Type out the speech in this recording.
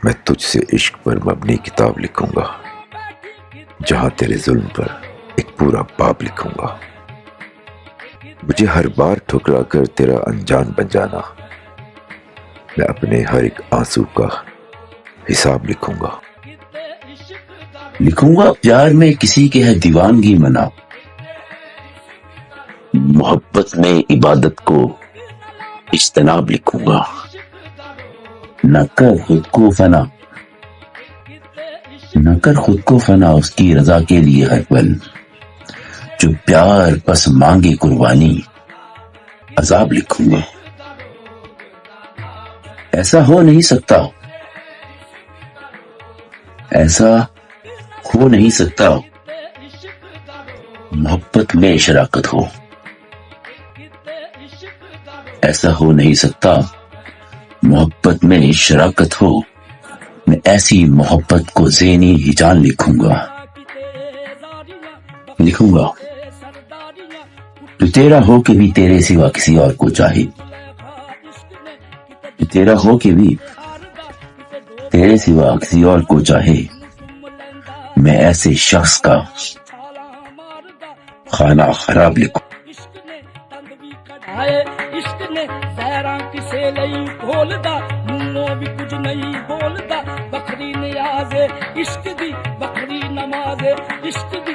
میں تجھ سے عشق پر مبنی کتاب لکھوں گا، جہاں تیرے ظلم پر ایک پورا باب لکھوں گا۔ مجھے ہر بار ٹھکرا کر تیرا انجان بن جانا، میں اپنے ہر ایک آنسو کا حساب لکھوں گا۔ لکھوں گا پیار میں کسی کے ہے دیوانگی منا، محبت میں عبادت کو اجتناب لکھوں گا۔ نہ کر خود کو فنا، نہ کر خود کو فنا اس کی رضا کے لیے ہر پل، جو پیار بس مانگے قربانی عذاب لکھوں گا۔ ایسا ہو نہیں سکتا، ایسا ہو نہیں سکتا محبت میں شراکت ہو، ایسا ہو نہیں سکتا محبت میں شراکت ہو۔ میں ایسی محبت کو ذہنی ہجان لکھوں گا، لکھوں گا جو تیرا ہو کے بھی تیرے سوا کسی اور کو چاہے، جو تیرا ہو کے بھی تیرے سوا کسی اور کو چاہے۔ میں ایسے شخص کا خانہ خراب لکھوں۔ عشق نے زہراں کسے لئی کھولدا، منوں بھی کچھ نہیں بولدا، بکھری نیاز عشق دی بکھری نماز عشق دی۔